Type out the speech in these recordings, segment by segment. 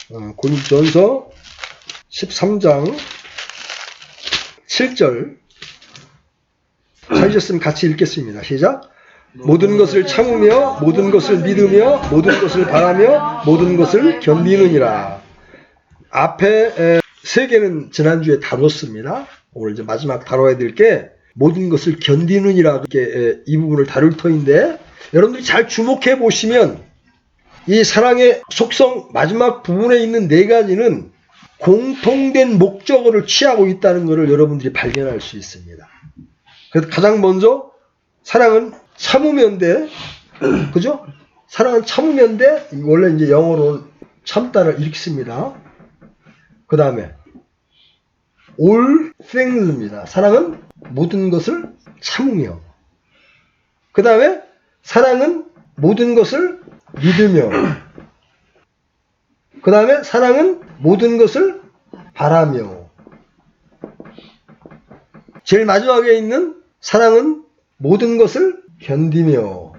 고린도전서 13장 7절 찾으셨으면 같이 읽겠습니다. 시작. 모든 것을 참으며 모든 것을 믿으며 모든 것을 바라며 모든 것을 견디느니라. 앞에 세 개는 지난주에 다뤘습니다. 오늘 이제 마지막 다뤄야 될 게 모든 것을 견디느니라, 이렇게 이 부분을 다룰 터인데, 여러분들이 잘 주목해 보시면 이 사랑의 속성 마지막 부분에 있는 네 가지는 공통된 목적어를 취하고 있다는 것을 여러분들이 발견할 수 있습니다. 그래서 가장 먼저 사랑은 참으면 돼. 그죠? 사랑은 참으면 돼. 원래 이제 영어로는 참다를 이렇게 씁니다. 그 다음에 all things입니다. 사랑은 모든 것을 참으며. 그 다음에 사랑은 모든 것을 믿으며. 그 다음에 사랑은 모든 것을 바라며. 제일 마지막에 있는 사랑은 모든 것을 견디며.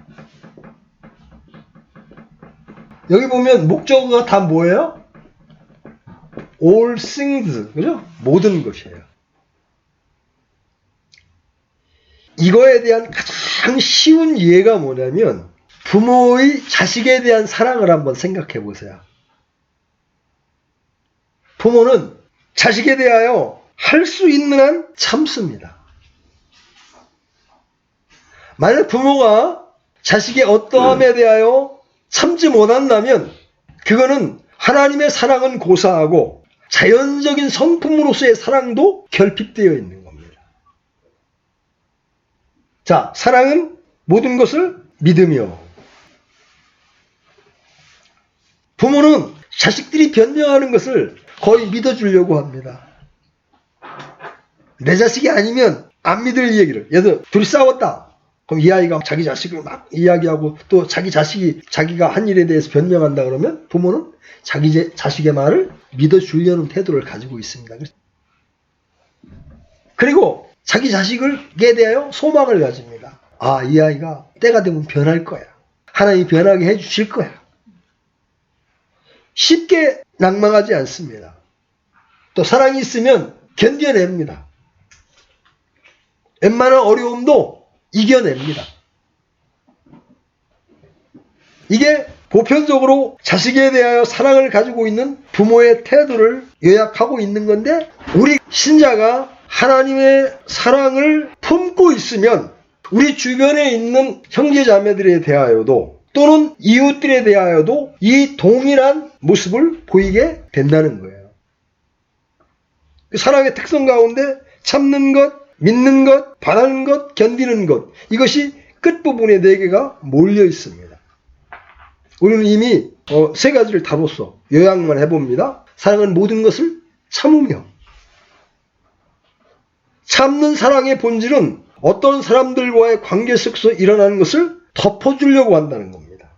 여기 보면 목적어가 다 뭐예요? all things, 그죠? 모든 것이에요. 이거에 대한 가장 쉬운 이해가 뭐냐면 부모의 자식에 대한 사랑을 한번 생각해 보세요. 부모는 자식에 대하여 할 수 있는 한 참습니다. 만약 부모가 자식의 어떠함에 대하여 참지 못한다면 그거는 하나님의 사랑은 고사하고 자연적인 성품으로서의 사랑도 결핍되어 있는 겁니다. 자, 사랑은 모든 것을 믿으며. 부모는 자식들이 변명하는 것을 거의 믿어주려고 합니다. 내 자식이 아니면 안 믿을 얘기를. 예를 들어 둘이 싸웠다. 그럼 이 아이가 자기 자식을 막 이야기하고 또 자기 자식이 자기가 한 일에 대해서 변명한다 그러면 부모는 자기 자식의 말을 믿어주려는 태도를 가지고 있습니다. 그리고 자기 자식에 대하여 소망을 가집니다. 아, 이 아이가 때가 되면 변할 거야. 하나님이 변하게 해주실 거야. 쉽게 낭망하지 않습니다. 또 사랑이 있으면 견뎌냅니다. 웬만한 어려움도 이겨냅니다. 이게 보편적으로 자식에 대하여 사랑을 가지고 있는 부모의 태도를 요약하고 있는 건데, 우리 신자가 하나님의 사랑을 품고 있으면 우리 주변에 있는 형제자매들에 대하여도 또는 이웃들에 대하여도 이 동일한 모습을 보이게 된다는 거예요. 사랑의 특성 가운데 참는 것, 믿는 것, 바라는 것, 견디는 것, 이것이 끝부분에 4개가 몰려 있습니다. 우리는 이미 세 가지를 다뤘어. 요약만 해봅니다. 사랑은 모든 것을 참으며. 참는 사랑의 본질은 어떤 사람들과의 관계 속에서 일어나는 것을 덮어주려고 한다는 겁니다.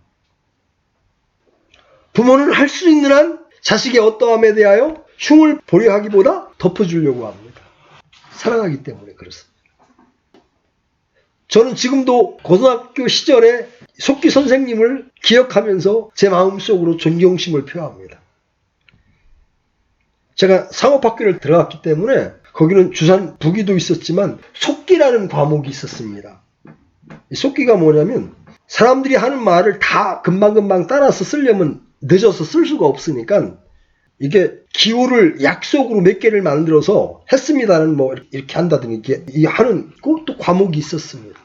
부모는 할 수 있는 한 자식의 어떠함에 대하여 흉을 보려 하기보다 덮어주려고 합니다. 사랑하기 때문에 그렇습니다. 저는 지금도 고등학교 시절에 속기 선생님을 기억하면서 제 마음속으로 존경심을 표합니다. 제가 상업학교를 들어갔기 때문에 거기는 주산 부기도 있었지만 속기라는 과목이 있었습니다. 이 속기가 뭐냐면 사람들이 하는 말을 다 금방금방 따라서 쓰려면 늦어서 쓸 수가 없으니까 이게 기호를 약속으로 몇 개를 만들어서 했습니다는 뭐 이렇게 한다든지 이렇게 하는 또 과목이 있었습니다.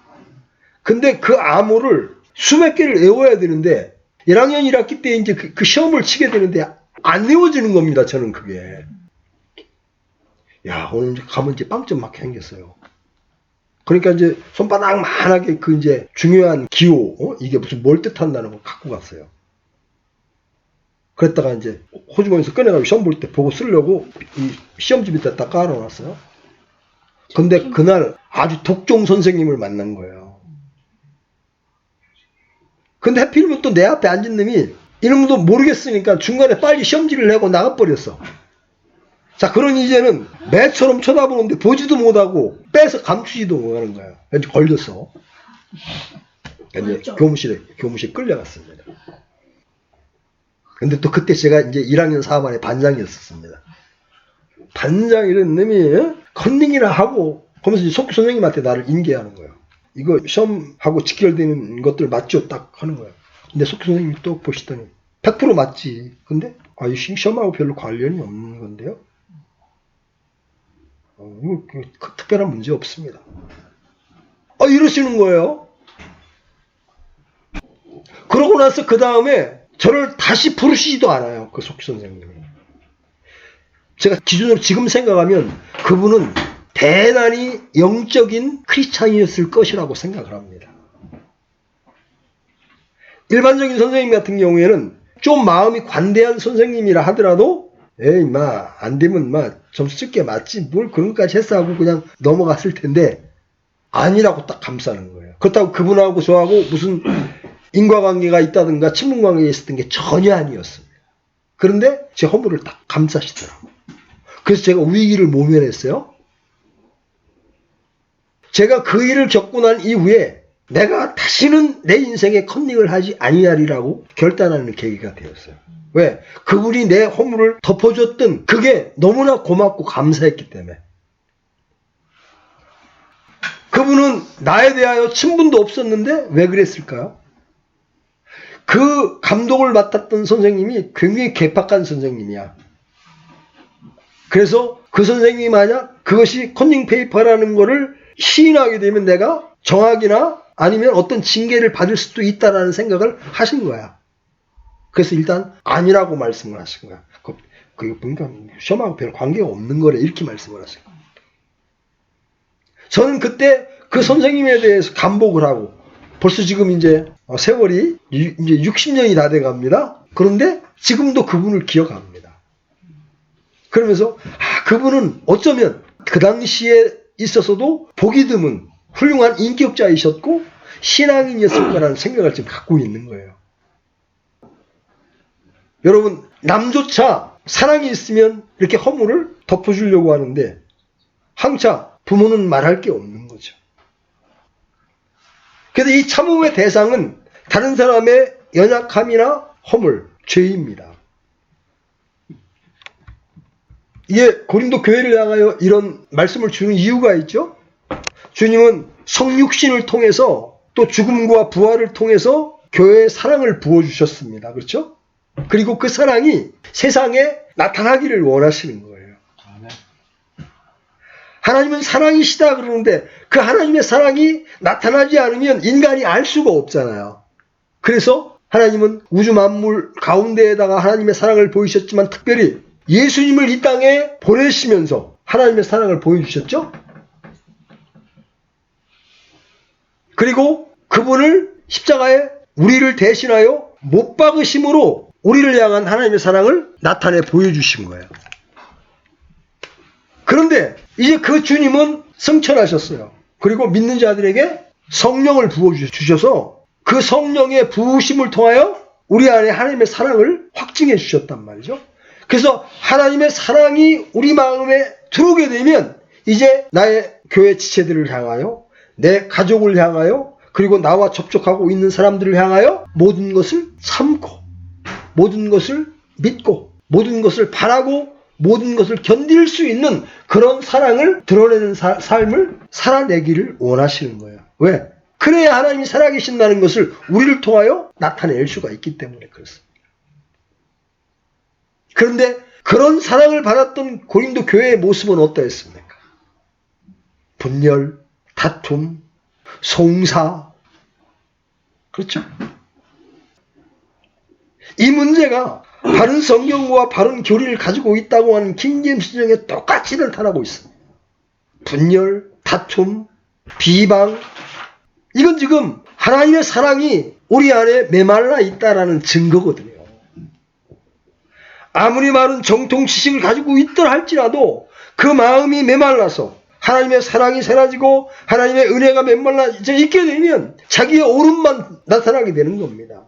근데 그 암호를 수백 개를 외워야 되는데 1학년 1학기 때 이제 그 시험을 치게 되는데 안 외워지는 겁니다. 저는 그게. 야, 오늘 이제 가면 이제 빵점 막 생겼어요. 그러니까 이제 손바닥만하게 그 이제 중요한 기호, 이게 무슨 뭘 뜻한다는 걸 갖고 갔어요. 그랬다가 이제 호주머니에서 꺼내가지고 시험 볼 때 보고 쓰려고 이 시험집에다 딱 깔아놨어요. 근데 그날 아주 독종 선생님을 만난 거예요. 근데 하필이면 또 내 앞에 앉은 놈이 이놈도 모르겠으니까 중간에 빨리 시험지를 내고 나가버렸어. 자, 그러니 이제는 매처럼 쳐다보는데 보지도 못하고 빼서 감추지도 못하는 거야. 왠지 걸렸어. 이제 교무실에 끌려갔습니다. 근데 또 그때 제가 이제 1학년 4반의 반장이었었습니다. 반장 이런 놈이 컨닝이나 하고 하면서 속교 선생님한테 나를 인계하는 거예요. 이거 시험하고 직결되는 것들 맞죠? 딱 하는 거예요. 근데 속교 선생님이 또 보시더니 100% 맞지. 근데 이 시험하고 별로 관련이 없는 건데요. 이거 특별한 문제 없습니다. 이러시는 거예요. 그러고 나서 그 다음에 저를 다시 부르시지도 않아요. 그 속교 선생님이. 제가 기준으로 지금 생각하면 그분은 대단히 영적인 크리스찬이었을 것이라고 생각을 합니다. 일반적인 선생님 같은 경우에는 좀 마음이 관대한 선생님이라 하더라도 에이 안 되면 점수 쓸게 맞지 뭘 그런 것까지 했어 하고 그냥 넘어갔을 텐데 아니라고 딱 감싸는 거예요. 그렇다고 그분하고 저하고 무슨 인과관계가 있다든가 친분관계가 있었던 게 전혀 아니었습니다. 그런데 제 허물을 딱 감싸시더라고요. 그래서 제가 위기를 모면했어요. 제가 그 일을 겪고 난 이후에 내가 다시는 내 인생에 컨닝을 하지 아니하리라고 결단하는 계기가 되었어요. 왜? 그분이 내 허물을 덮어줬던 그게 너무나 고맙고 감사했기 때문에. 그분은 나에 대하여 친분도 없었는데 왜 그랬을까요? 그 감독을 맡았던 선생님이 굉장히 개팍한 선생님이야. 그래서 그 선생님이 만약 그것이 컨닝 페이퍼라는 거를 시인하게 되면 내가 정학이나 아니면 어떤 징계를 받을 수도 있다라는 생각을 하신 거야. 그래서 일단 아니라고 말씀을 하신 거야. 그게 보니까 시험하고 별 관계가 없는 거래 이렇게 말씀을 하신 거야. 저는 그때 그 선생님에 대해서 감복을 하고 벌써 지금 이제 세월이 이제 60년이 다 돼 갑니다. 그런데 지금도 그분을 기억합니다. 그러면서 그분은 어쩌면 그 당시에 있어서도 보기 드문 훌륭한 인격자이셨고 신앙인이었을 거라는 생각을 지금 갖고 있는 거예요. 여러분 남조차 사랑이 있으면 이렇게 허물을 덮어주려고 하는데 항차 부모는 말할 게 없는 거죠. 그래서 이 참음의 대상은 다른 사람의 연약함이나 허물, 죄입니다. 이게 고린도 교회를 향하여 이런 말씀을 주는 이유가 있죠. 주님은 성육신을 통해서 또 죽음과 부활을 통해서 교회에 사랑을 부어주셨습니다. 그렇죠? 그리고 그 사랑이 세상에 나타나기를 원하시는 거예요. 하나님은 사랑이시다 그러는데 그 하나님의 사랑이 나타나지 않으면 인간이 알 수가 없잖아요. 그래서 하나님은 우주 만물 가운데에다가 하나님의 사랑을 보이셨지만 특별히 예수님을 이 땅에 보내시면서 하나님의 사랑을 보여주셨죠. 그리고 그분을 십자가에 우리를 대신하여 못 박으심으로 우리를 향한 하나님의 사랑을 나타내 보여주신 거예요. 그런데 이제 그 주님은 승천하셨어요. 그리고 믿는 자들에게 성령을 부어주셔서 그 성령의 부으심을 통하여 우리 안에 하나님의 사랑을 확증해 주셨단 말이죠. 그래서 하나님의 사랑이 우리 마음에 들어오게 되면 이제 나의 교회 지체들을 향하여 내 가족을 향하여 그리고 나와 접촉하고 있는 사람들을 향하여 모든 것을 참고 모든 것을 믿고 모든 것을 바라고 모든 것을 견딜 수 있는 그런 사랑을 드러내는 삶을 살아내기를 원하시는 거예요. 왜? 그래야 하나님이 살아계신다는 것을 우리를 통하여 나타낼 수가 있기 때문에 그렇습니다. 그런데 그런 사랑을 받았던 고린도 교회의 모습은 어떠했습니까? 분열, 다툼, 송사. 그렇죠? 이 문제가 바른 성경과 바른 교리를 가지고 있다고 하는 킹제임스 성경에 똑같이 나타나고 있습니다. 분열, 다툼, 비방. 이건 지금 하나님의 사랑이 우리 안에 메말라 있다라는 증거거든요. 아무리 많은 정통 지식을 가지고 있더라 할지라도 그 마음이 메말라서 하나님의 사랑이 사라지고 하나님의 은혜가 메말라 있게 되면 자기의 오름만 나타나게 되는 겁니다.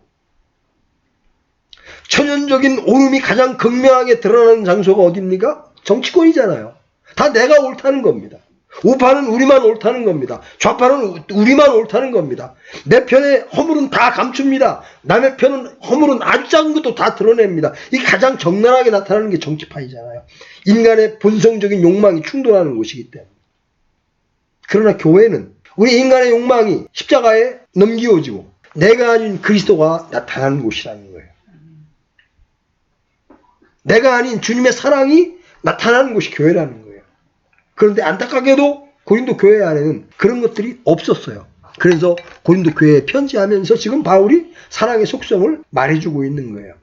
천연적인 오름이 가장 극명하게 드러나는 장소가 어디입니까? 정치권이잖아요. 다 내가 옳다는 겁니다. 우파는 우리만 옳다는 겁니다. 좌파는 우리만 옳다는 겁니다. 내 편의 허물은 다 감춥니다. 남의 편은 허물은 아주 작은 것도 다 드러냅니다. 이게 가장 적나라하게 나타나는 게 정치파이잖아요. 인간의 본성적인 욕망이 충돌하는 곳이기 때문에. 그러나 교회는 우리 인간의 욕망이 십자가에 넘기워지고 내가 아닌 그리스도가 나타나는 곳이라는 거예요. 내가 아닌 주님의 사랑이 나타나는 곳이 교회라는 거예요. 그런데 안타깝게도 고린도 교회 안에는 그런 것들이 없었어요. 그래서 고린도 교회에 편지하면서 지금 바울이 사랑의 속성을 말해주고 있는 거예요.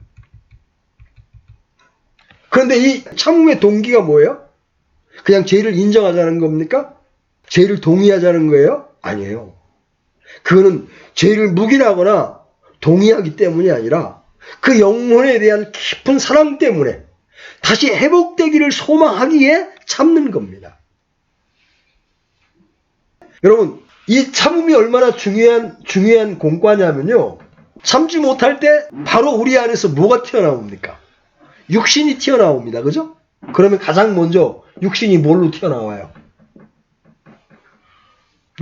그런데 이 참음의 동기가 뭐예요? 그냥 죄를 인정하자는 겁니까? 죄를 동의하자는 거예요? 아니에요. 그거는 죄를 묵인하거나 동의하기 때문이 아니라 그 영혼에 대한 깊은 사랑 때문에 다시 회복되기를 소망하기에 참는 겁니다. 여러분, 이 참음이 얼마나 중요한 공과냐면요. 참지 못할 때 바로 우리 안에서 뭐가 튀어나옵니까? 육신이 튀어나옵니다. 그죠? 그러면 가장 먼저 육신이 뭘로 튀어나와요?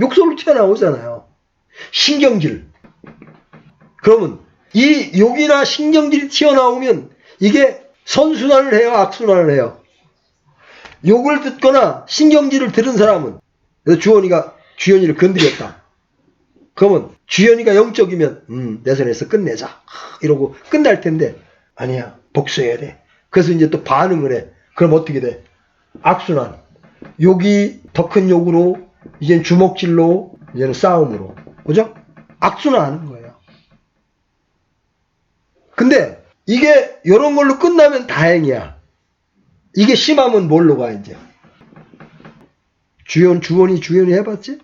욕설로 튀어나오잖아요. 신경질. 그러면 이 욕이나 신경질이 튀어나오면 이게 선순환을 해요? 악순환을 해요? 욕을 듣거나 신경질을 들은 사람은 주연이를 건드렸다. 그러면 주연이가 영적이면 내 손에서 끝내자 이러고 끝날 텐데 아니야. 복수해야 돼. 그래서 이제 또 반응을 해. 그럼 어떻게 돼? 악순환. 욕이 더 큰 욕으로 이제는 주먹질로 이제는 싸움으로. 그죠? 악순환하는 거예요. 근데 이게 이런 걸로 끝나면 다행이야. 이게 심하면 뭘로 가 이제? 주연이 해봤지?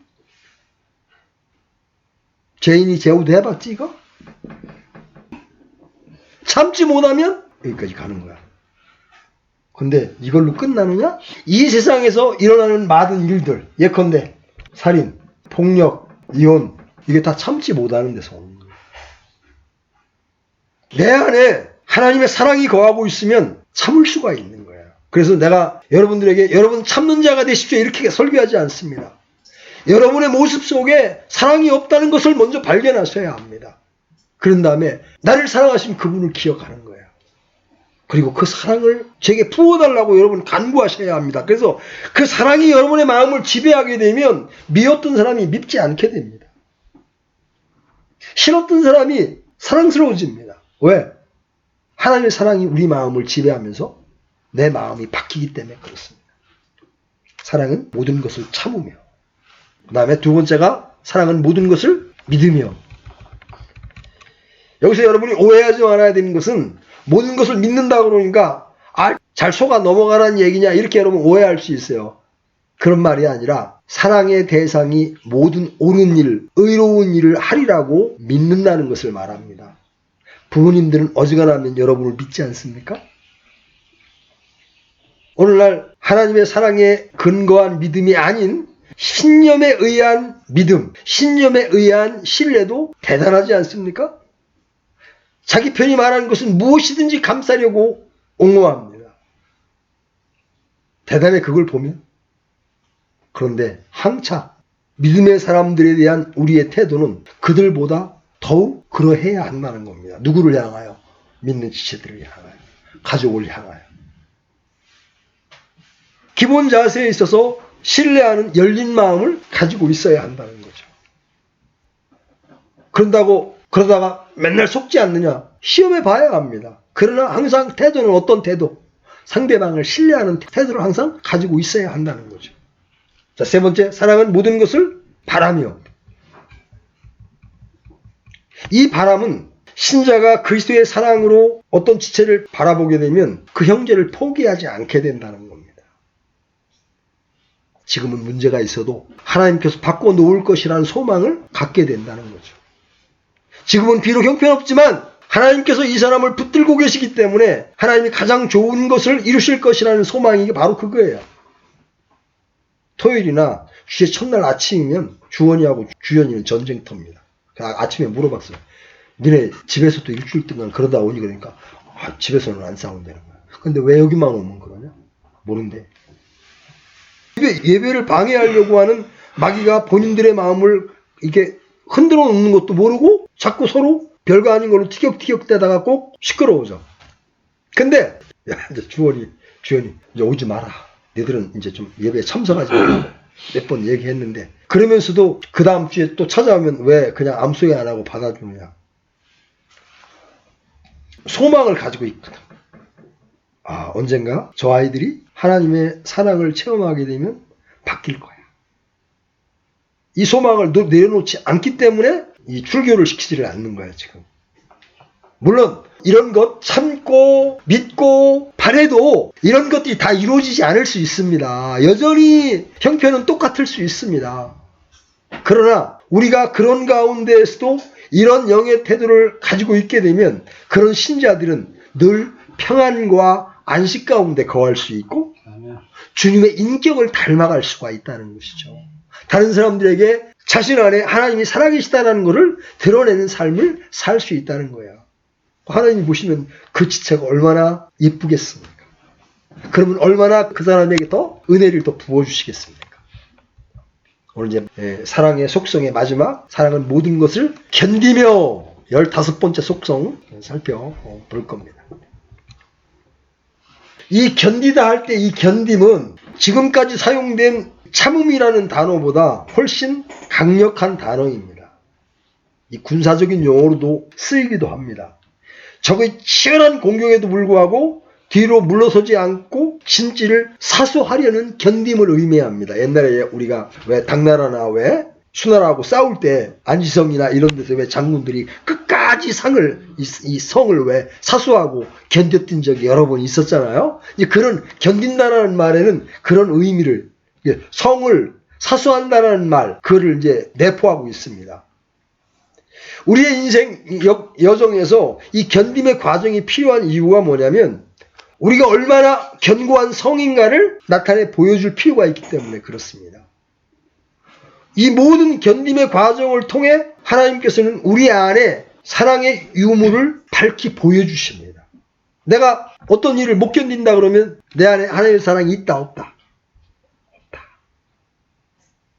죄인이 제후도 해봤지 이거? 참지 못하면 여기까지 가는 거야. 근데 이걸로 끝나느냐? 이 세상에서 일어나는 많은 일들, 예컨대 살인, 폭력, 이혼, 이게 다 참지 못하는 데서 오는 거예요. 내 안에 하나님의 사랑이 거하고 있으면 참을 수가 있는 거예요. 그래서 내가 여러분들에게 여러분 참는 자가 되십시오 이렇게 설교하지 않습니다. 여러분의 모습 속에 사랑이 없다는 것을 먼저 발견하셔야 합니다. 그런 다음에 나를 사랑하신 그분을 기억하는 거예요. 그리고 그 사랑을 제게 부어달라고 여러분 간구하셔야 합니다. 그래서 그 사랑이 여러분의 마음을 지배하게 되면 미웠던 사람이 밉지 않게 됩니다. 싫었던 사람이 사랑스러워집니다. 왜? 하나님의 사랑이 우리 마음을 지배하면서 내 마음이 바뀌기 때문에 그렇습니다. 사랑은 모든 것을 참으며, 그 다음에 두 번째가 사랑은 모든 것을 믿으며. 여기서 여러분이 오해하지 말아야 되는 것은 모든 것을 믿는다 그러니까 잘 속아 넘어가라는 얘기냐 이렇게 여러분 오해할 수 있어요. 그런 말이 아니라 사랑의 대상이 모든 옳은 일, 의로운 일을 하리라고 믿는다는 것을 말합니다. 부모님들은 어지간하면 여러분을 믿지 않습니까? 오늘날 하나님의 사랑에 근거한 믿음이 아닌 신념에 의한 믿음, 신념에 의한 신뢰도 대단하지 않습니까? 자기 편이 말하는 것은 무엇이든지 감싸려고 옹호합니다. 대단해 그걸 보면. 그런데 항차 믿음의 사람들에 대한 우리의 태도는 그들보다 더욱 그러해야 한다는 겁니다. 누구를 향하여? 믿는 지체들을 향하여, 가족을 향하여. 기본 자세에 있어서 신뢰하는 열린 마음을 가지고 있어야 한다는 거죠. 그러다가 맨날 속지 않느냐? 시험해 봐야 합니다. 그러나 항상 태도는 어떤 태도? 상대방을 신뢰하는 태도를 항상 가지고 있어야 한다는 거죠. 자, 세 번째, 사랑은 모든 것을 바라며. 이 바람은 신자가 그리스도의 사랑으로 어떤 지체를 바라보게 되면 그 형제를 포기하지 않게 된다는 겁니다. 지금은 문제가 있어도 하나님께서 바꿔놓을 것이라는 소망을 갖게 된다는 거죠. 지금은 비록 형편없지만 하나님께서 이 사람을 붙들고 계시기 때문에 하나님이 가장 좋은 것을 이루실 것이라는 소망이 바로 그거예요. 토요일이나 주의 첫날 아침이면 주원이하고 주연이는 전쟁터입니다. 아침에 물어봤어요. 니네 집에서도 일주일 동안 그러다 오니 그러니까 집에서는 안 싸운다는 거야. 근데 왜 여기만 오면 그러냐? 모른대. 예배를 방해하려고 하는 마귀가 본인들의 마음을 이렇게 흔들어 놓는 것도 모르고 자꾸 서로 별거 아닌 걸로 티격태격 대다가 꼭 시끄러워져. 근데 야, 이제 주연이 이제 오지 마라. 너희들은 이제 좀 예배에 참석하지 말고 몇 번 얘기했는데, 그러면서도 그 다음 주에 또 찾아오면 왜 그냥 아무 소리 안 하고 받아주느냐. 소망을 가지고 있거든. 아, 언젠가 저 아이들이 하나님의 사랑을 체험하게 되면 바뀔 거야. 이 소망을 내려놓지 않기 때문에 이 출교를 시키지를 않는 거야, 지금. 물론 이런 것 참고 믿고 바래도 이런 것들이 다 이루어지지 않을 수 있습니다. 여전히 형편은 똑같을 수 있습니다. 그러나 우리가 그런 가운데에서도 이런 영의 태도를 가지고 있게 되면 그런 신자들은 늘 평안과 안식 가운데 거할 수 있고 주님의 인격을 닮아갈 수가 있다는 것이죠. 다른 사람들에게 자신 안에 하나님이 살아계시다는 것을 드러내는 삶을 살 수 있다는 거예요. 하나님 보시면 그 지체가 얼마나 예쁘겠습니까? 그러면 얼마나 그 사람에게 더 은혜를 더 부어주시겠습니까? 오늘 이제 사랑의 속성의 마지막, 사랑은 모든 것을 견디며 15번째 속성 살펴볼 겁니다. 이 견디다 할 때 이 견딤은 지금까지 사용된 참음이라는 단어보다 훨씬 강력한 단어입니다. 이 군사적인 용어로도 쓰이기도 합니다. 적의 치열한 공격에도 불구하고 뒤로 물러서지 않고 진지를 사수하려는 견딤을 의미합니다. 옛날에 우리가 왜 당나라나 왜 수나라하고 싸울 때 안지성이나 이런 데서 왜 장군들이 끝까지 이 성을 왜 사수하고 견뎠던 적이 여러 번 있었잖아요. 그런 견딘다라는 말에는 그런 의미를, 성을 사수한다라는 말, 그거를 이제 내포하고 있습니다. 우리의 인생 여정에서 이 견딤의 과정이 필요한 이유가 뭐냐면 우리가 얼마나 견고한 성인가를 나타내 보여줄 필요가 있기 때문에 그렇습니다. 이 모든 견딤의 과정을 통해 하나님께서는 우리 안에 사랑의 유무를 밝히 보여주십니다. 내가 어떤 일을 못 견딘다 그러면 내 안에 하나님의 사랑이 있다 없다? 없다.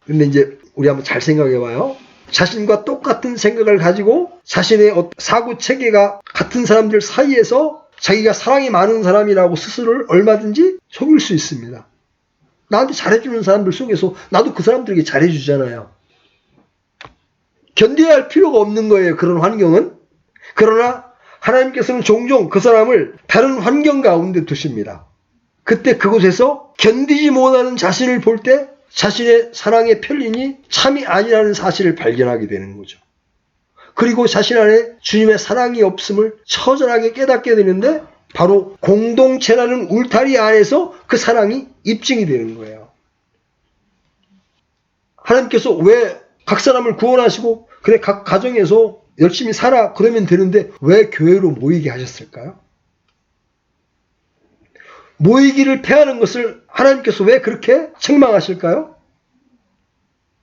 근데 이제 우리 한번 잘 생각해 봐요. 자신과 똑같은 생각을 가지고 자신의 사고 체계가 같은 사람들 사이에서 자기가 사랑이 많은 사람이라고 스스로를 얼마든지 속일 수 있습니다. 나한테 잘해주는 사람들 속에서 나도 그 사람들에게 잘해주잖아요. 견뎌야 할 필요가 없는 거예요, 그런 환경은. 그러나 하나님께서는 종종 그 사람을 다른 환경 가운데 두십니다. 그때 그곳에서 견디지 못하는 자신을 볼 때 자신의 사랑의 편린이 참이 아니라는 사실을 발견하게 되는 거죠. 그리고 자신 안에 주님의 사랑이 없음을 처절하게 깨닫게 되는데 바로 공동체라는 울타리 안에서 그 사랑이 입증이 되는 거예요. 하나님께서 왜 각 사람을 구원하시고 그래 각 가정에서 열심히 살아 그러면 되는데 왜 교회로 모이게 하셨을까요? 모이기를 패하는 것을 하나님께서 왜 그렇게 책망하실까요?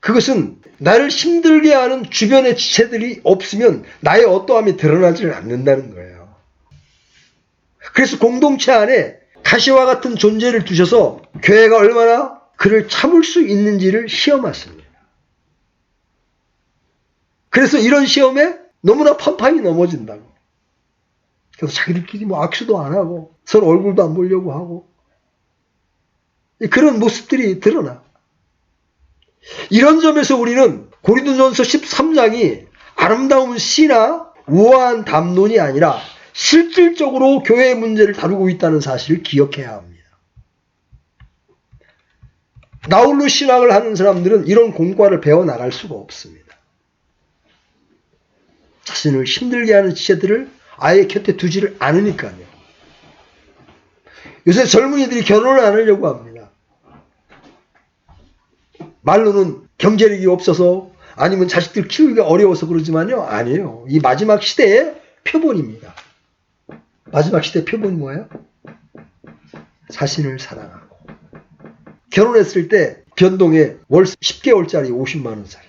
그것은 나를 힘들게 하는 주변의 지체들이 없으면 나의 어떠함이 드러나지를 않는다는 거예요. 그래서 공동체 안에 가시와 같은 존재를 두셔서 교회가 얼마나 그를 참을 수 있는지를 시험하십니다. 그래서 이런 시험에 너무나 판판이 넘어진다고. 그래서 자기들끼리 뭐 악수도 안 하고 서로 얼굴도 안 보려고 하고 그런 모습들이 드러나. 이런 점에서 우리는 고린도전서 13장이 아름다운 시나 우아한 담론이 아니라 실질적으로 교회의 문제를 다루고 있다는 사실을 기억해야 합니다. 나홀로 신학을 하는 사람들은 이런 공과를 배워나갈 수가 없습니다. 자신을 힘들게 하는 지체들을 아예 곁에 두지를 않으니까요. 요새 젊은이들이 결혼을 안 하려고 합니다. 말로는 경제력이 없어서 아니면 자식들 키우기가 어려워서 그러지만요. 아니에요. 이 마지막 시대의 표본입니다. 마지막 시대의 표본이 뭐예요? 자신을 사랑하고. 결혼했을 때 변동에 월 10개월짜리 50만 원짜리.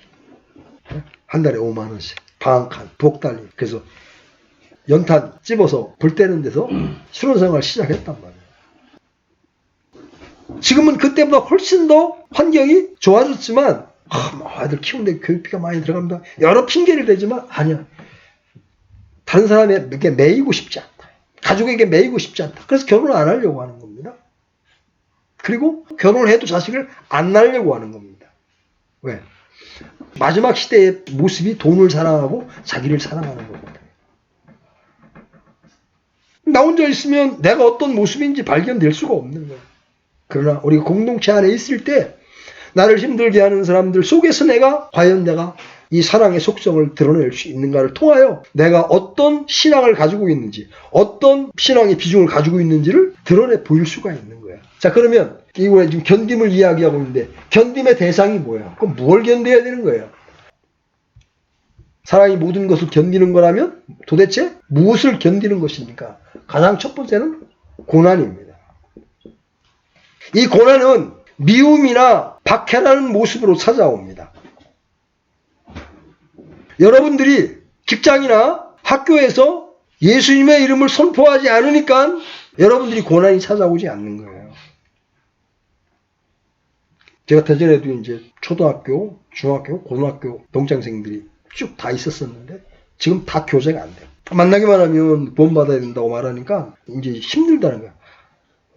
한 달에 5만 원씩. 방 한 칸, 부엌 달림. 그래서 연탄 찝어서 불 때는 데서 신혼생활 시작했단 말이에요. 지금은 그때보다 훨씬 더 환경이 좋아졌지만 아들 키우는데 교육비가 많이 들어간다. 여러 핑계를 대지만 아니야. 다른 사람에게 매이고 싶지 않다. 가족에게 매이고 싶지 않다. 그래서 결혼을 안 하려고 하는 겁니다. 그리고 결혼을 해도 자식을 안 낳으려고 하는 겁니다. 왜? 마지막 시대의 모습이 돈을 사랑하고 자기를 사랑하는 겁니다. 나 혼자 있으면 내가 어떤 모습인지 발견될 수가 없는 거예요. 그러나 우리가 공동체 안에 있을 때 나를 힘들게 하는 사람들 속에서 과연 내가 이 사랑의 속성을 드러낼 수 있는가를 통하여 내가 어떤 신앙을 가지고 있는지, 어떤 신앙의 비중을 가지고 있는지를 드러내 보일 수가 있는 거야. 자, 그러면 이번에 지금 견딤을 이야기하고 있는데 견딤의 대상이 뭐예요? 그럼 뭘 견뎌야 되는 거예요? 사랑이 모든 것을 견디는 거라면 도대체 무엇을 견디는 것입니까? 가장 첫 번째는 고난입니다. 이 고난은 미움이나 박해라는 모습으로 찾아옵니다. 여러분들이 직장이나 학교에서 예수님의 이름을 선포하지 않으니까 여러분들이 고난이 찾아오지 않는 거예요. 제가 대전에도 이제 초등학교, 중학교, 고등학교 동창생들이 쭉 다 있었었는데 지금 다 교제가 안 돼요. 만나기만 하면 돈 받아야 된다고 말하니까 이제 힘들다는 거야.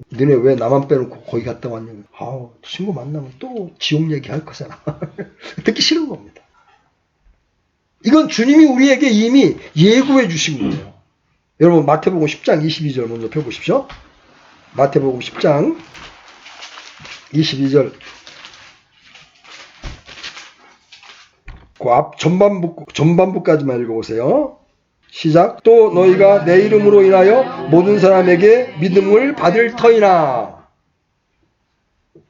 너네 왜 나만 빼놓고 거기 갔다 왔냐고. 친구 만나면 또 지옥 얘기할 거잖아. 듣기 싫은 겁니다. 이건 주님이 우리에게 이미 예고해 주신 거예요. 여러분 마태복음 10장 22절 먼저 펴보십시오. 마태복음 10장 22절 그 앞 전반부까지만 읽어보세요. 시작. 또 너희가 내 이름으로 인하여 모든 사람에게 믿음을 받을 터이나.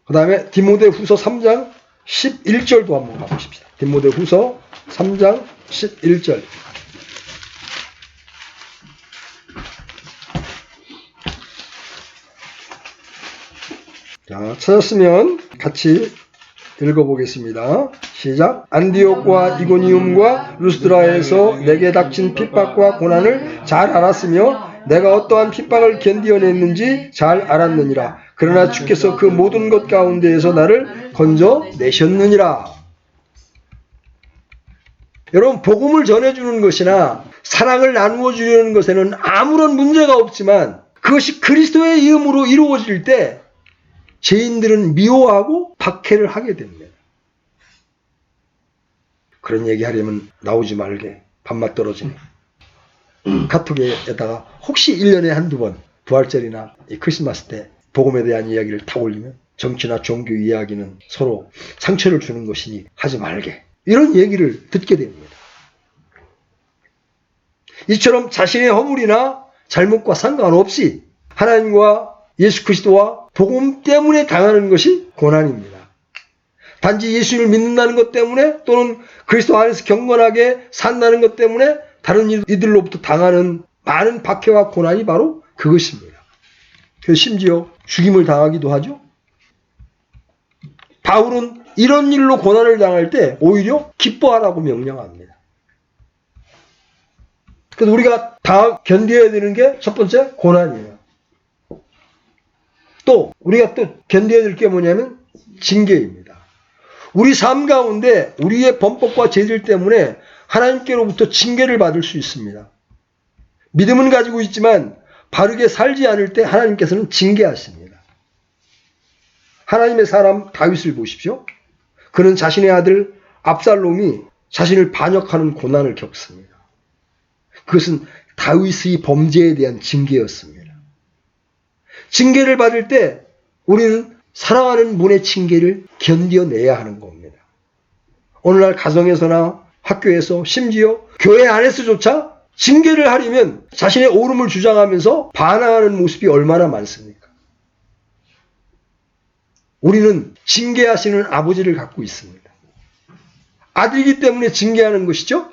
그 다음에 디모데후서 3장 11절도 한번 가보십시다. 디모데후서 3장 11절. 자, 찾았으면 같이 읽어보겠습니다. 시작. 안디옥과 이고니움과 루스드라에서 내게 닥친 핍박과 고난을 잘 알았으며 내가 어떠한 핍박을 견디어냈는지 잘 알았느니라. 그러나 주께서 그 모든 것 가운데에서 나를 건져내셨느니라. 여러분, 복음을 전해주는 것이나 사랑을 나누어 주려는 것에는 아무런 문제가 없지만 그것이 그리스도의 이름으로 이루어질 때 죄인들은 미워하고 박해를 하게 됩니다. 그런 얘기 하려면 나오지 말게. 밥맛 떨어지네. 카톡에다가 혹시 1년에 한두 번 부활절이나 크리스마스 때 복음에 대한 이야기를 다 올리면 정치나 종교 이야기는 서로 상처를 주는 것이니 하지 말게. 이런 얘기를 듣게 됩니다. 이처럼 자신의 허물이나 잘못과 상관없이 하나님과 예수 그리스도와 복음 때문에 당하는 것이 고난입니다. 단지 예수를 믿는다는 것 때문에 또는 그리스도 안에서 경건하게 산다는 것 때문에 다른 이들로부터 당하는 많은 박해와 고난이 바로 그것입니다. 그래서 심지어 죽임을 당하기도 하죠. 바울은 이런 일로 고난을 당할 때 오히려 기뻐하라고 명령합니다. 그래서 우리가 다 견뎌야 되는 게 첫 번째 고난이에요. 또 우리가 또 견뎌야 될 게 뭐냐면 징계입니다. 우리 삶 가운데 우리의 범법과 죄들 때문에 하나님께로부터 징계를 받을 수 있습니다. 믿음은 가지고 있지만 바르게 살지 않을 때 하나님께서는 징계하십니다. 하나님의 사람 다윗을 보십시오. 그는 자신의 아들 압살롬이 자신을 반역하는 고난을 겪습니다. 그것은 다윗의 범죄에 대한 징계였습니다. 징계를 받을 때 우리는 사랑하는 분의 징계를 견뎌내야 하는 겁니다. 오늘날 가정에서나 학교에서 심지어 교회 안에서조차 징계를 하려면 자신의 옳음을 주장하면서 반항하는 모습이 얼마나 많습니까? 우리는 징계하시는 아버지를 갖고 있습니다. 아들이기 때문에 징계하는 것이죠.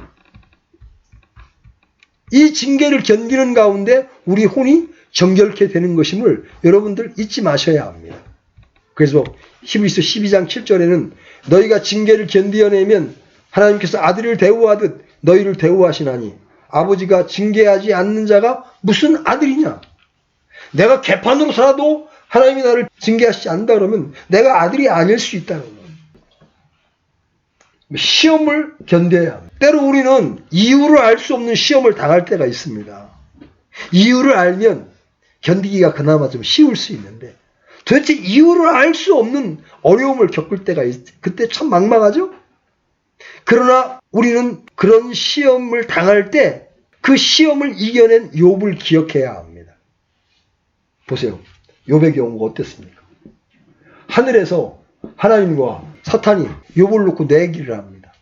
이 징계를 견디는 가운데 우리 혼이 정결케 되는 것임을 여러분들 잊지 마셔야 합니다. 그래서 히브리서 12장 7절에는 너희가 징계를 견디어내면 하나님께서 아들을 대우하듯 너희를 대우하시나니 아버지가 징계하지 않는 자가 무슨 아들이냐. 내가 개판으로 살아도 하나님이 나를 징계하시지 않는다 그러면 내가 아들이 아닐 수 있다는 거예요. 시험을 견뎌야 합니다. 때로 우리는 이유를 알 수 없는 시험을 당할 때가 있습니다. 이유를 알면 견디기가 그나마 좀 쉬울 수 있는데 도대체 이유를 알 수 없는 어려움을 겪을 때가 그때 참 막막하죠? 그러나 우리는 그런 시험을 당할 때 그 시험을 이겨낸 욥을 기억해야 합니다. 보세요. 욥의 경우가 어땠습니까? 하늘에서 하나님과 사탄이 욥을 놓고 내기를 합니다.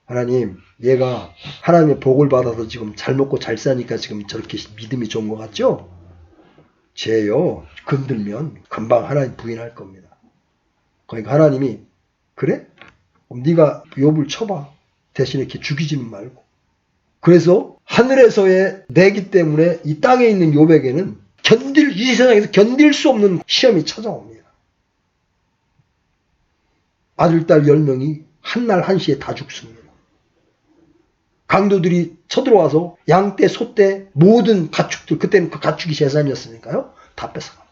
하나님, 얘가 하나님의 복을 받아서 지금 잘 먹고 잘 사니까 지금 저렇게 믿음이 좋은 것 같죠? 쟤요, 건들면 금방 하나님 부인할 겁니다. 그러니까 하나님이, 그래? 그럼 네가 욥을 쳐봐. 대신에 이렇게 죽이지는 말고. 그래서 하늘에서의 내기 때문에 이 땅에 있는 욥에게는 이 세상에서 견딜 수 없는 시험이 찾아옵니다. 아들, 딸 10명이 한날 한시에 다 죽습니다. 강도들이 쳐들어와서 양떼, 소떼, 모든 가축들, 그때는 그 가축이 재산이었으니까요, 다 뺏어갑니다.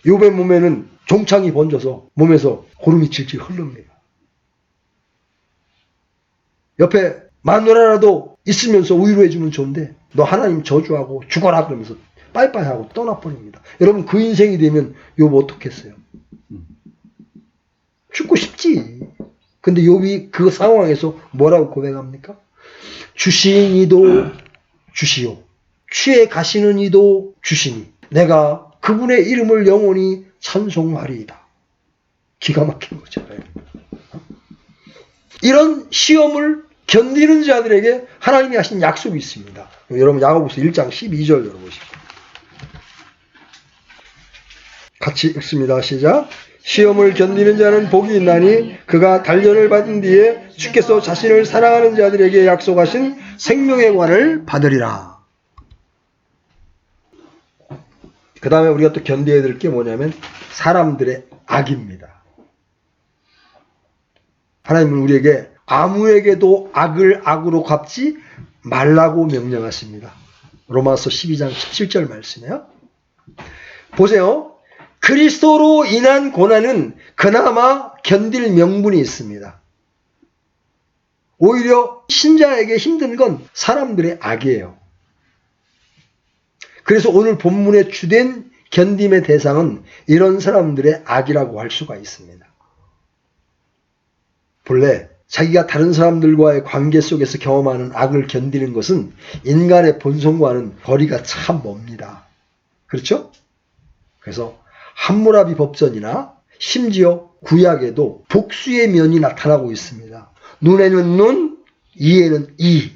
욥의 몸에는 종창이 번져서 몸에서 고름이 질질 흐릅니다. 옆에 마누라라도 있으면서 위로해주면 좋은데 너 하나님 저주하고 죽어라 그러면서 빠이빠이 하고 떠나버립니다. 여러분 그 인생이 되면 욥 어떻겠어요? 죽고 싶지. 근데 욥이 그 상황에서 뭐라고 고백합니까? 주신 이도 주시오. 취해 가시는 이도 주시니 내가 그분의 이름을 영원히 찬송하리이다. 기가 막힌 거잖아요. 이런 시험을 견디는 자들에게 하나님이 하신 약속이 있습니다. 여러분 야고보서 1장 12절 열어보십시오. 같이 읽습니다. 시작. 시험을 견디는 자는 복이 있나니 그가 단련을 받은 뒤에 주께서 자신을 사랑하는 자들에게 약속하신 생명의 관을 받으리라. 그 다음에 우리가 또 견뎌야 될 게 뭐냐면 사람들의 악입니다. 하나님은 우리에게 아무에게도 악을 악으로 갚지 말라고 명령하십니다. 로마서 12장 17절 말씀이에요. 보세요. 그리스도로 인한 고난은 그나마 견딜 명분이 있습니다. 오히려 신자에게 힘든 건 사람들의 악이에요. 그래서 오늘 본문의 주된 견딤의 대상은 이런 사람들의 악이라고 할 수가 있습니다. 본래 자기가 다른 사람들과의 관계 속에서 경험하는 악을 견디는 것은 인간의 본성과는 거리가 참 멉니다. 그렇죠? 그래서 함무라비 법전이나 심지어 구약에도 복수의 면이 나타나고 있습니다. 눈에는 눈, 이에는 이.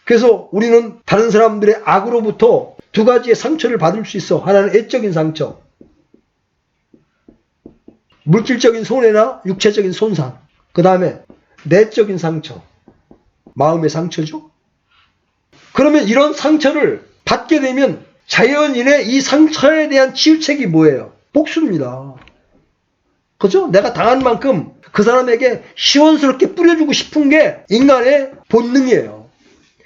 그래서 우리는 다른 사람들의 악으로부터 두 가지의 상처를 받을 수 있어. 하나는 애적인 상처, 물질적인 손해나 육체적인 손상. 그 다음에 내적인 상처, 마음의 상처죠. 그러면 이런 상처를 받게 되면 자연인의 이 상처에 대한 치유책이 뭐예요? 복수입니다. 그죠? 내가 당한 만큼 그 사람에게 시원스럽게 뿌려주고 싶은 게 인간의 본능이에요.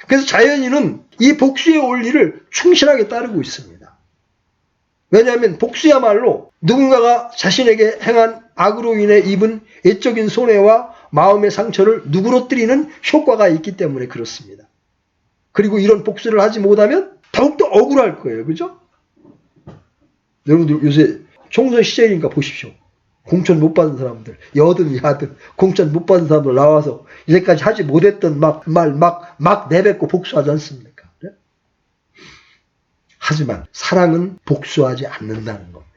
그래서 자연인은 이 복수의 원리를 충실하게 따르고 있습니다. 왜냐하면 복수야말로 누군가가 자신에게 행한 악으로 인해 입은 애적인 손해와 마음의 상처를 누그러뜨리는 효과가 있기 때문에 그렇습니다. 그리고 이런 복수를 하지 못하면 더욱더 억울할 거예요. 그죠? 여러분들 요새 총선 시절이니까 보십시오. 공천 못 받은 사람들, 여든 야든 공천 못 받은 사람들 나와서 이제까지 하지 못했던 막 내뱉고 복수하지 않습니까? 네? 하지만 사랑은 복수하지 않는다는 겁니다.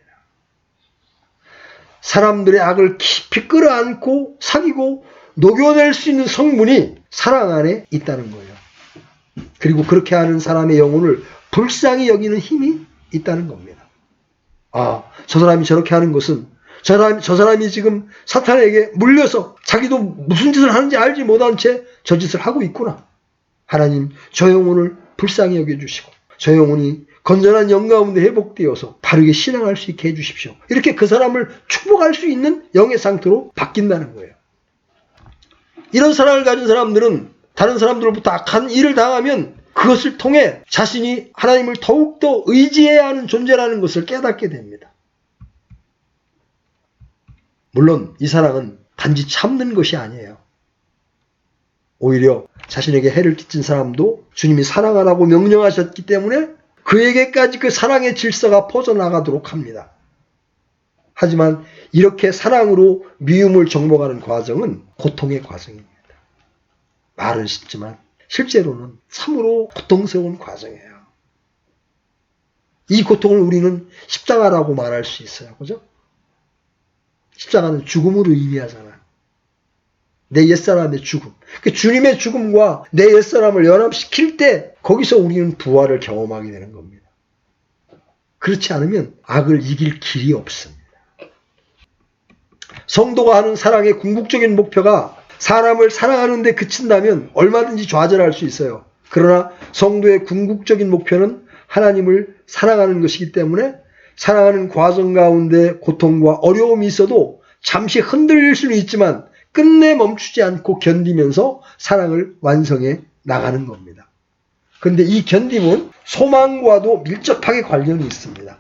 사람들의 악을 깊이 끌어안고 사귀고 녹여낼 수 있는 성분이 사랑 안에 있다는 거예요. 그리고 그렇게 하는 사람의 영혼을 불쌍히 여기는 힘이 있다는 겁니다. 아, 저 사람이 저렇게 하는 것은 저 사람이 지금 사탄에게 물려서 자기도 무슨 짓을 하는지 알지 못한 채 저 짓을 하고 있구나. 하나님, 저 영혼을 불쌍히 여겨주시고 저 영혼이 건전한 영 가운데 회복되어서 바르게 신앙할 수 있게 해주십시오. 이렇게 그 사람을 축복할 수 있는 영의 상태로 바뀐다는 거예요. 이런 사랑을 가진 사람들은 다른 사람들로부터 악한 일을 당하면 그것을 통해 자신이 하나님을 더욱더 의지해야 하는 존재라는 것을 깨닫게 됩니다. 물론 이 사랑은 단지 참는 것이 아니에요. 오히려 자신에게 해를 끼친 사람도 주님이 사랑하라고 명령하셨기 때문에 그에게까지 그 사랑의 질서가 퍼져나가도록 합니다. 하지만 이렇게 사랑으로 미움을 정복하는 과정은 고통의 과정입니다. 말은 쉽지만 실제로는 참으로 고통스러운 과정이에요. 이 고통을 우리는 십자가라고 말할 수 있어요. 그죠? 십자가는 죽음으로 의미하잖아요. 내 옛사람의 죽음. 그 주님의 죽음과 내 옛사람을 연합시킬 때 거기서 우리는 부활을 경험하게 되는 겁니다. 그렇지 않으면 악을 이길 길이 없습니다. 성도가 하는 사랑의 궁극적인 목표가 사람을 사랑하는 데 그친다면 얼마든지 좌절할 수 있어요. 그러나 성도의 궁극적인 목표는 하나님을 사랑하는 것이기 때문에 사랑하는 과정 가운데 고통과 어려움이 있어도 잠시 흔들릴 수는 있지만 끝내 멈추지 않고 견디면서 사랑을 완성해 나가는 겁니다. 그런데 이 견딤은 소망과도 밀접하게 관련이 있습니다.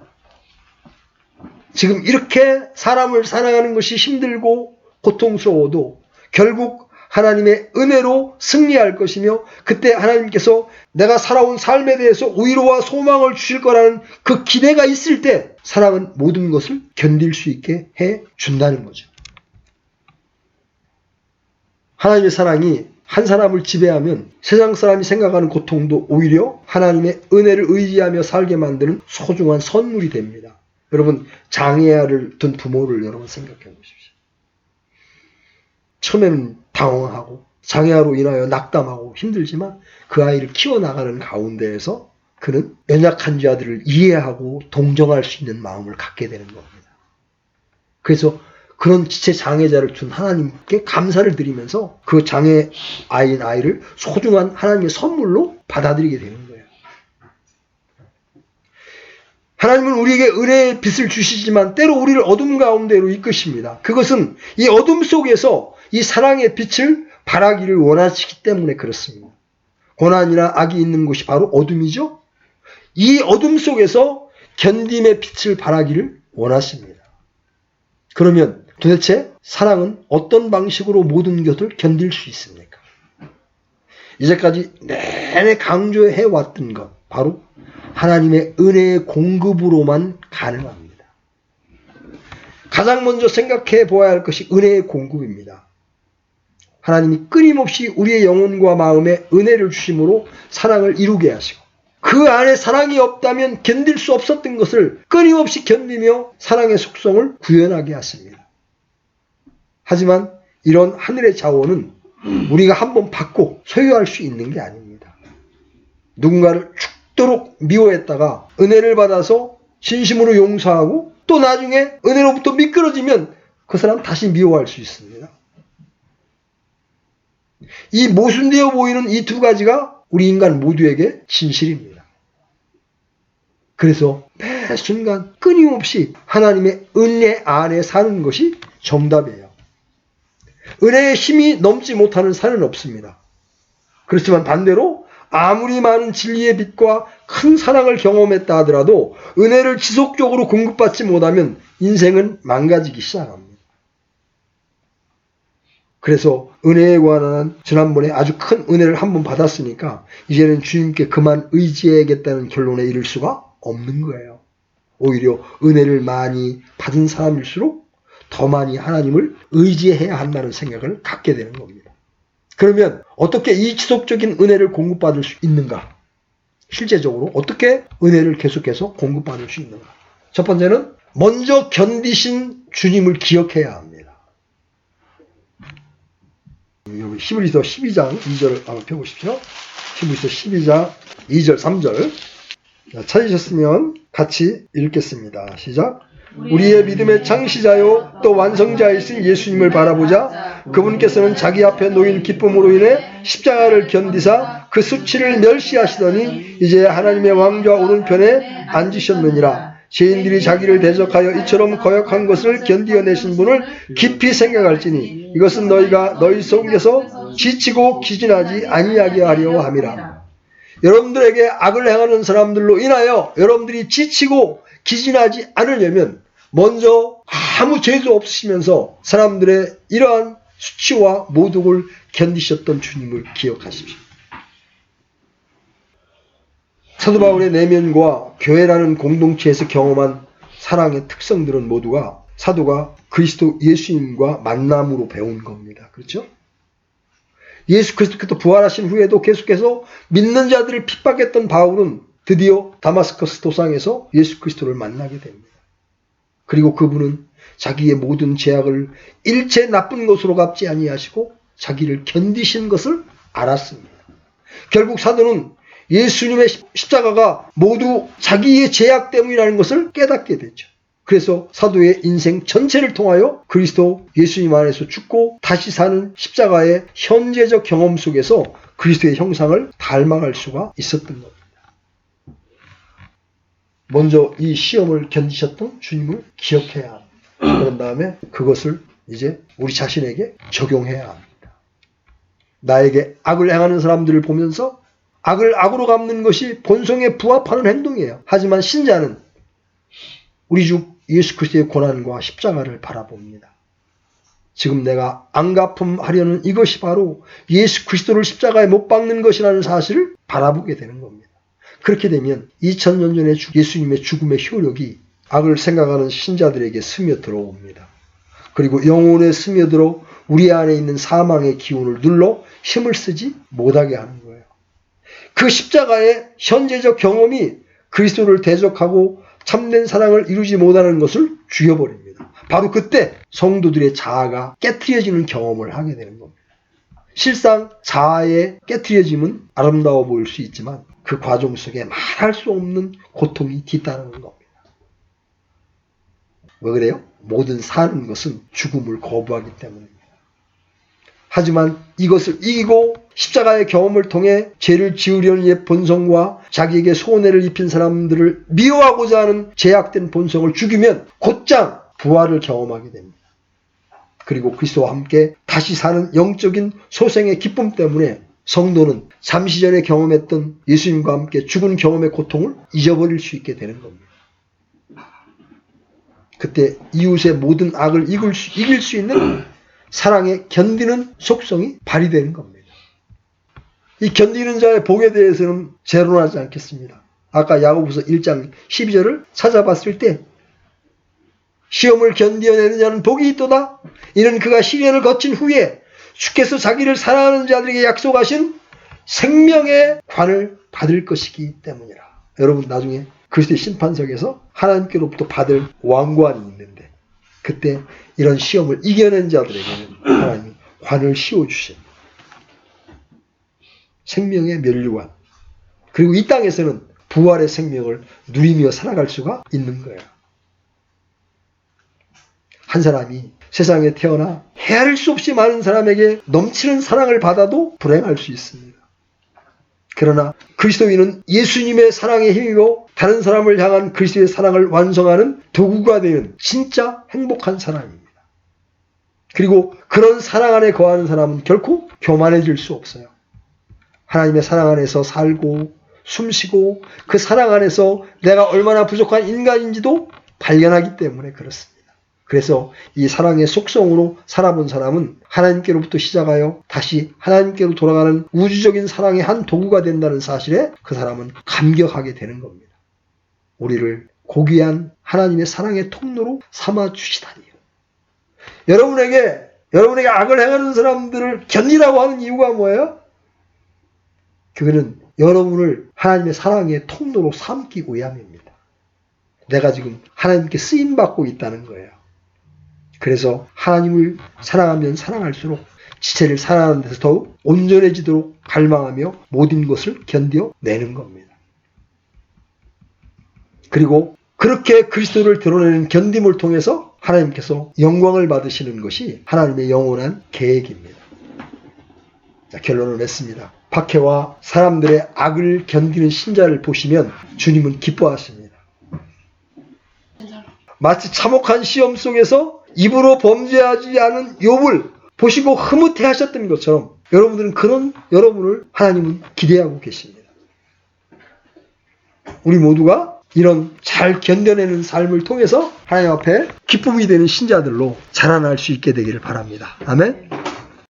지금 이렇게 사람을 사랑하는 것이 힘들고 고통스러워도 결국 하나님의 은혜로 승리할 것이며 그때 하나님께서 내가 살아온 삶에 대해서 위로와 소망을 주실 거라는 그 기대가 있을 때 사랑은 모든 것을 견딜 수 있게 해 준다는 거죠. 하나님의 사랑이 한 사람을 지배하면 세상 사람이 생각하는 고통도 오히려 하나님의 은혜를 의지하며 살게 만드는 소중한 선물이 됩니다. 여러분, 장애아를 둔 부모를 여러분 생각해 보십시오. 처음에는 당황하고 장애아로 인하여 낙담하고 힘들지만 그 아이를 키워나가는 가운데에서 그는 연약한 자들을 이해하고 동정할 수 있는 마음을 갖게 되는 겁니다. 그래서 그런 지체 장애자를 준 하나님께 감사를 드리면서 그 장애아인 아이를 소중한 하나님의 선물로 받아들이게 되는 거예요. 하나님은 우리에게 은혜의 빛을 주시지만 때로 우리를 어둠 가운데로 이끄십니다. 그것은 이 어둠 속에서 이 사랑의 빛을 발하기를 원하시기 때문에 그렇습니다. 고난이나 악이 있는 곳이 바로 어둠이죠. 이 어둠 속에서 견딤의 빛을 발하기를 원하십니다. 그러면 도대체 사랑은 어떤 방식으로 모든 것을 견딜 수 있습니까? 이제까지 내내 강조해왔던 것, 바로 하나님의 은혜의 공급으로만 가능합니다. 가장 먼저 생각해 보아야 할 것이 은혜의 공급입니다. 하나님이 끊임없이 우리의 영혼과 마음에 은혜를 주심으로 사랑을 이루게 하시고 그 안에 사랑이 없다면 견딜 수 없었던 것을 끊임없이 견디며 사랑의 속성을 구현하게 하십니다. 하지만 이런 하늘의 자원은 우리가 한번 받고 소유할 수 있는 게 아닙니다. 누군가를 죽도록 미워했다가 은혜를 받아서 진심으로 용서하고 또 나중에 은혜로부터 미끄러지면 그 사람 다시 미워할 수 있습니다. 이 모순되어 보이는 이 두 가지가 우리 인간 모두에게 진실입니다. 그래서 매 순간 끊임없이 하나님의 은혜 안에 사는 것이 정답이에요. 은혜의 힘이 넘지 못하는 산은 없습니다. 그렇지만 반대로 아무리 많은 진리의 빛과 큰 사랑을 경험했다 하더라도 은혜를 지속적으로 공급받지 못하면 인생은 망가지기 시작합니다. 그래서 은혜에 관한 지난번에 아주 큰 은혜를 한번 받았으니까 이제는 주님께 그만 의지해야겠다는 결론에 이를 수가 없는 거예요. 오히려 은혜를 많이 받은 사람일수록 더 많이 하나님을 의지해야 한다는 생각을 갖게 되는 겁니다. 그러면 어떻게 이 지속적인 은혜를 공급받을 수 있는가? 실제적으로 어떻게 은혜를 계속해서 공급받을 수 있는가? 첫 번째는 먼저 견디신 주님을 기억해야 합니다. 여기 히브리서 12장 2절 한번 펴보십시오. 히브리서 12장 2절 3절 찾으셨으면 같이 읽겠습니다. 시작. 우리의 믿음의 창시자요 또 완성자이신 예수님을 바라보자. 그분께서는 자기 앞에 놓인 기쁨으로 인해 십자가를 견디사 그 수치를 멸시하시더니 이제 하나님의 왕좌 오른편에 앉으셨느니라. 죄인들이 자기를 대적하여 이처럼 거역한 것을 견디어내신 분을 깊이 생각할지니 이것은 너희가 너희 속에서 지치고 기진하지 아니하게 하려 함이라. 여러분들에게 악을 행하는 사람들로 인하여 여러분들이 지치고 기진하지 않으려면 먼저 아무 죄도 없으시면서 사람들의 이러한 수치와 모독을 견디셨던 주님을 기억하십시오. 사도 바울의 내면과 교회라는 공동체에서 경험한 사랑의 특성들은 모두가 사도가 그리스도 예수님과 만남으로 배운 겁니다. 그렇죠? 예수 그리스도께서 부활하신 후에도 계속해서 믿는 자들을 핍박했던 바울은 드디어 다마스커스 도상에서 예수 그리스도를 만나게 됩니다. 그리고 그분은 자기의 모든 죄악을 일체 나쁜 것으로 갚지 아니하시고 자기를 견디신 것을 알았습니다. 결국 사도는 예수님의 십자가가 모두 자기의 죄악 때문이라는 것을 깨닫게 되죠. 그래서 사도의 인생 전체를 통하여 그리스도 예수님 안에서 죽고 다시 사는 십자가의 현재적 경험 속에서 그리스도의 형상을 닮아갈 수가 있었던 겁니다. 먼저 이 시험을 견디셨던 주님을 기억해야 합니다. 그런 다음에 그것을 이제 우리 자신에게 적용해야 합니다. 나에게 악을 행하는 사람들을 보면서 악을 악으로 갚는 것이 본성에 부합하는 행동이에요. 하지만 신자는 우리 주 예수 그리스도의 고난과 십자가를 바라봅니다. 지금 내가 앙갚음하려는 이것이 바로 예수 그리스도를 십자가에 못 박는 것이라는 사실을 바라보게 되는 겁니다. 그렇게 되면 2000년 전에 예수님의 죽음의 효력이 악을 생각하는 신자들에게 스며들어옵니다. 그리고 영혼에 스며들어 우리 안에 있는 사망의 기운을 눌러 힘을 쓰지 못하게 하는 거예요. 그 십자가의 현재적 경험이 그리스도를 대적하고 참된 사랑을 이루지 못하는 것을 죽여버립니다. 바로 그때 성도들의 자아가 깨트려지는 경험을 하게 되는 겁니다. 실상 자아의 깨트려짐은 아름다워 보일 수 있지만 그 과정 속에 말할 수 없는 고통이 뒤따르는 겁니다. 왜 그래요? 모든 사는 것은 죽음을 거부하기 때문입니다. 하지만 이것을 이기고 십자가의 경험을 통해 죄를 지으려는 옛 본성과 자기에게 손해를 입힌 사람들을 미워하고자 하는 죄악된 본성을 죽이면 곧장 부활을 경험하게 됩니다. 그리고 그리스도와 함께 다시 사는 영적인 소생의 기쁨 때문에 성도는 잠시 전에 경험했던 예수님과 함께 죽은 경험의 고통을 잊어버릴 수 있게 되는 겁니다. 그때 이웃의 모든 악을 이길 수 있는 사랑의 견디는 속성이 발휘되는 겁니다. 이 견디는 자의 복에 대해서는 재론하지 않겠습니다. 아까 야고보서 1장 12절을 찾아봤을 때 시험을 견디어내는 자는 복이 있도다. 이는 그가 시련을 거친 후에 주께서 자기를 사랑하는 자들에게 약속하신 생명의 관을 받을 것이기 때문이라. 여러분 나중에 그리스도의 심판석에서 하나님께로부터 받을 왕관이 있는데 그때 이런 시험을 이겨낸 자들에게는 하나님이 관을 씌워주십니다. 생명의 면류관. 그리고 이 땅에서는 부활의 생명을 누리며 살아갈 수가 있는 거예요. 한 사람이 세상에 태어나 헤아릴 수 없이 많은 사람에게 넘치는 사랑을 받아도 불행할 수 있습니다. 그러나 그리스도인은 예수님의 사랑에 힘입어 다른 사람을 향한 그리스도의 사랑을 완성하는 도구가 되는 진짜 행복한 사람입니다. 그리고 그런 사랑 안에 거하는 사람은 결코 교만해질 수 없어요. 하나님의 사랑 안에서 살고 숨쉬고 그 사랑 안에서 내가 얼마나 부족한 인간인지도 발견하기 때문에 그렇습니다. 그래서 이 사랑의 속성으로 살아본 사람은 하나님께로부터 시작하여 다시 하나님께로 돌아가는 우주적인 사랑의 한 도구가 된다는 사실에 그 사람은 감격하게 되는 겁니다. 우리를 고귀한 하나님의 사랑의 통로로 삼아주시다니요. 여러분에게 악을 행하는 사람들을 견디라고 하는 이유가 뭐예요? 그거는 여러분을 하나님의 사랑의 통로로 삼기 위함입니다. 내가 지금 하나님께 쓰임받고 있다는 거예요. 그래서 하나님을 사랑하면 사랑할수록 지체를 사랑하는 데서 더욱 온전해지도록 갈망하며 모든 것을 견뎌내는 겁니다. 그리고 그렇게 그리스도를 드러내는 견딤을 통해서 하나님께서 영광을 받으시는 것이 하나님의 영원한 계획입니다. 자, 결론을 냈습니다. 박해와 사람들의 악을 견디는 신자를 보시면 주님은 기뻐하십니다. 마치 참혹한 시험 속에서 입으로 범죄하지 않은 욥을 보시고 흐뭇해 하셨던 것처럼 여러분들은 그런 여러분을 하나님은 기대하고 계십니다. 우리 모두가 이런 잘 견뎌내는 삶을 통해서 하나님 앞에 기쁨이 되는 신자들로 자라날 수 있게 되기를 바랍니다. 아멘.